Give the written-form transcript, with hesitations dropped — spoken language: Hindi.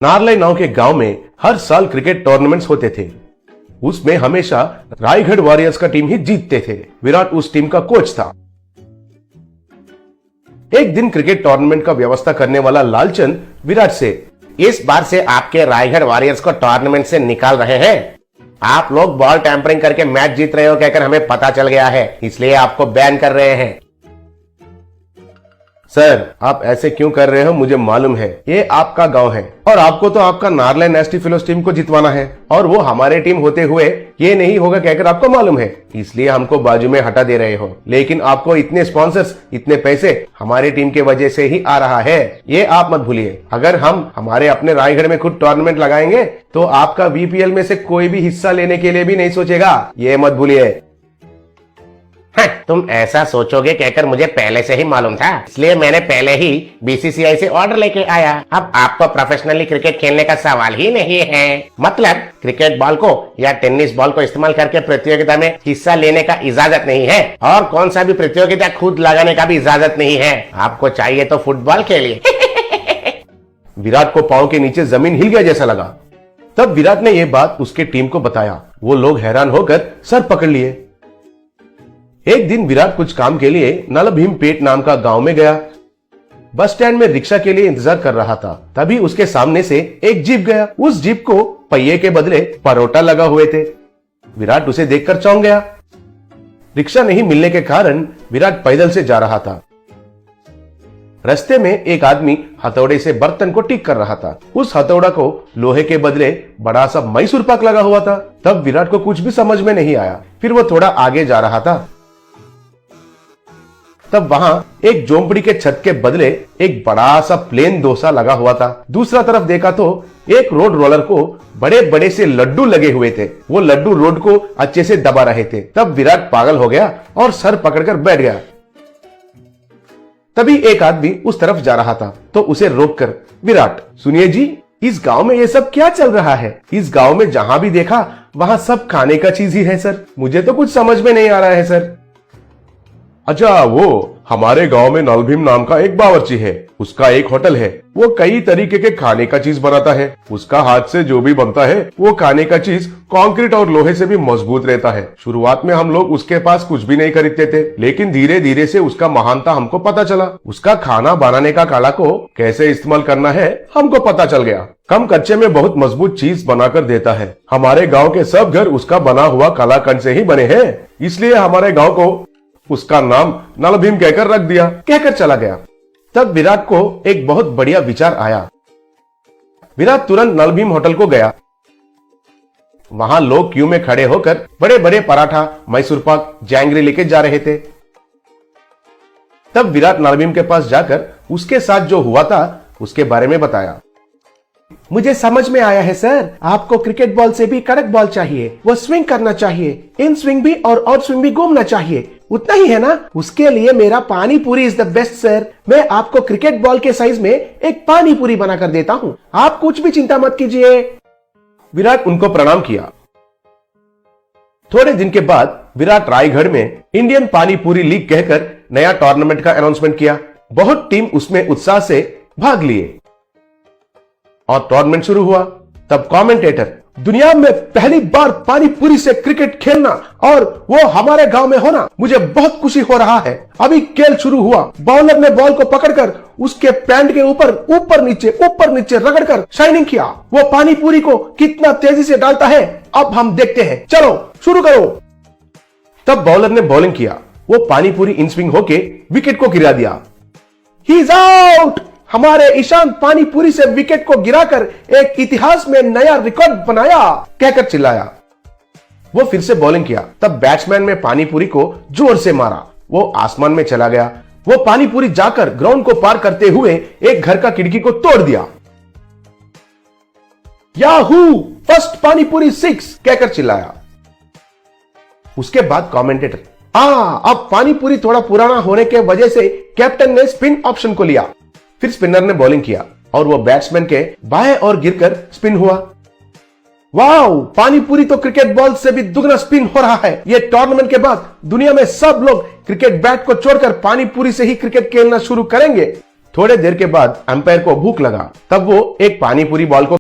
नारलाई नाव के गांव में हर साल क्रिकेट टूर्नामेंट्स होते थे। उसमें हमेशा रायगढ़ वॉरियर्स का टीम ही जीतते थे। विराट उस टीम का कोच था। एक दिन क्रिकेट टूर्नामेंट का व्यवस्था करने वाला लालचंद विराट से, इस बार से आपके रायगढ़ वॉरियर्स को टूर्नामेंट से निकाल रहे हैं। आप लोग बॉल टैंपरिंग करके मैच जीत रहे हो कहकर हमें पता चल गया है, इसलिए आपको बैन कर रहे हैं। सर आप ऐसे क्यों कर रहे हो? मुझे मालूम है ये आपका गांव है और आपको तो आपका नारलाई नेस्टी फेलोज टीम को जितवाना है और वो हमारे टीम होते हुए ये नहीं होगा कहकर आपको मालूम है, इसलिए हमको बाजू में हटा दे रहे हो। लेकिन आपको इतने स्पॉन्सर्स, इतने पैसे हमारी टीम के वजह से ही आ रहा है, ये आप मत भूलिए। अगर हम हमारे अपने रायगढ़ में खुद टूर्नामेंट लगाएंगे तो आपका वीपीएल में से कोई भी हिस्सा लेने के लिए भी नहीं सोचेगा, ये मत भूलिए। तुम ऐसा सोचोगे कहकर मुझे पहले से ही मालूम था, इसलिए मैंने पहले ही बीसीसीआई से ऑर्डर लेके आया। अब आपको प्रोफेशनली क्रिकेट खेलने का सवाल ही नहीं है। मतलब क्रिकेट बॉल को या टेनिस बॉल को इस्तेमाल करके प्रतियोगिता में हिस्सा लेने का इजाजत नहीं है और कौन सा भी प्रतियोगिता खुद लगाने का भी इजाजत नहीं है। आपको चाहिए तो फुटबॉल खेलिए। विराट को पांव के नीचे जमीन हिल गया जैसा लगा। तब विराट ने यह बात उसके टीम को बताया। वो लोग हैरान होकर सर पकड़ लिए। एक दिन विराट कुछ काम के लिए नलभीमपेट नाम का गांव में गया। बस स्टैंड में रिक्शा के लिए इंतजार कर रहा था। तभी उसके सामने से एक जीप गया। उस जीप को पहिए के बदले परोटा लगा हुए थे। विराट उसे देखकर चौंक गया। रिक्शा नहीं मिलने के कारण विराट पैदल से जा रहा था। रास्ते में एक आदमी हथौड़े से बर्तन को ठीक कर रहा था। उस हथौड़ा को लोहे के बदले बड़ा सा मैसूर पाक लगा हुआ था। तब विराट को कुछ भी समझ में नहीं आया। फिर वो थोड़ा आगे जा रहा था। तब वहां एक झोंपड़ी के छत के बदले एक बड़ा सा प्लेन डोसा लगा हुआ था। दूसरा तरफ देखा तो एक रोड रोलर को बड़े बड़े से लड्डू लगे हुए थे। वो लड्डू रोड को अच्छे से दबा रहे थे। तब विराट पागल हो गया और सर पकड़कर बैठ गया। तभी एक आदमी उस तरफ जा रहा था तो उसे रोककर, विराट सुनिए जी, इस गांव में ये सब क्या चल रहा है? इस गांव में जहां भी देखा वहां सब खाने का चीज ही है सर। मुझे तो कुछ समझ में नहीं आ रहा है सर। अच्छा, वो हमारे गांव में नलभीम नाम का एक बावर्ची है। उसका एक होटल है। वो कई तरीके के खाने का चीज बनाता है। उसका हाथ से जो भी बनता है वो खाने का चीज कंक्रीट और लोहे से भी मजबूत रहता है। शुरुआत में हम लोग उसके पास कुछ भी नहीं खरीदते थे, लेकिन धीरे धीरे से उसका महानता हमको पता चला। उसका खाना बनाने का कला को कैसे इस्तेमाल करना है हमको पता चल गया। कम कच्चे में बहुत मजबूत चीज बनाकर देता है। हमारे गाँव के सब घर उसका बना हुआ कलाकंद से ही बने हैं, इसलिए हमारे गाँव को उसका नाम नलभीम कहकर रख दिया। कहकर चला गया। तब विराट को एक बहुत बढ़िया विचार आया। विराट तुरंत नलभीम होटल को गया। वहां लोग क्यू में खड़े होकर बड़े बड़े पराठा, मैसूर पाक, जैंगरी लेके जा रहे थे। तब विराट नलभीम के पास जाकर उसके साथ जो हुआ था उसके बारे में बताया। मुझे समझ में आया है सर, आपको क्रिकेट बॉल से भी कड़क बॉल चाहिए। वो स्विंग करना चाहिए, इन स्विंग भी और आउट स्विंग भी घूमना चाहिए। उतना ही है ना? उसके लिए मेरा पानी पूरी इज द बेस्ट सर। मैं आपको क्रिकेट बॉल के साइज में एक पानी पूरी बनाकर देता हूँ, आप कुछ भी चिंता मत कीजिए। विराट उनको प्रणाम किया। थोड़े दिन के बाद विराट रायगढ़ में इंडियन पानी पूरी लीग कहकर नया टूर्नामेंट का अनाउंसमेंट किया। बहुत टीम उसमें उत्साह से भाग लिए और टूर्नामेंट शुरू हुआ। तब कमेंटेटर, दुनिया में पहली बार पानी पूरी से क्रिकेट खेलना और वो हमारे गांव में होना, मुझे बहुत खुशी हो रहा है। अभी खेल शुरू हुआ। बॉलर ने बॉल को पकड़कर उसके पैंट के ऊपर नीचे रगड़कर शाइनिंग किया। वो पानी पूरी को कितना तेजी से डालता है अब हम देखते हैं। चलो शुरू करो। तब बॉलर ने बॉलिंग किया। वो पानी पूरी इन स्विंग होके विकेट को गिरा दिया। He is out. हमारे ईशान पानीपुरी से विकेट को गिराकर एक इतिहास में नया रिकॉर्ड बनाया, कहकर चिल्लाया। वो फिर से बॉलिंग किया। तब बैट्समैन ने पानीपुरी को जोर से मारा। वो आसमान में चला गया। वो पानीपुरी जाकर ग्राउंड को पार करते हुए एक घर का खिड़की को तोड़ दिया। याहू, फर्स्ट पानीपुरी 6, कहकर चिल्लाया। उसके बाद कमेंटेटर, अब पानीपुरी थोड़ा पुराना होने के वजह से कैप्टन ने स्पिन ऑप्शन को लिया। फिर स्पिनर ने बॉलिंग किया और वो बैट्समैन के बाएं और गिरकर स्पिन हुआ। वाओ, पानीपुरी तो क्रिकेट बॉल से भी दुगना स्पिन हो रहा है। ये टूर्नामेंट के बाद दुनिया में सब लोग क्रिकेट बैट को छोड़कर पानीपुरी से ही क्रिकेट खेलना शुरू करेंगे। थोड़े देर के बाद अंपायर को भूख लगा, तब वो एक पानी पूरी बॉल को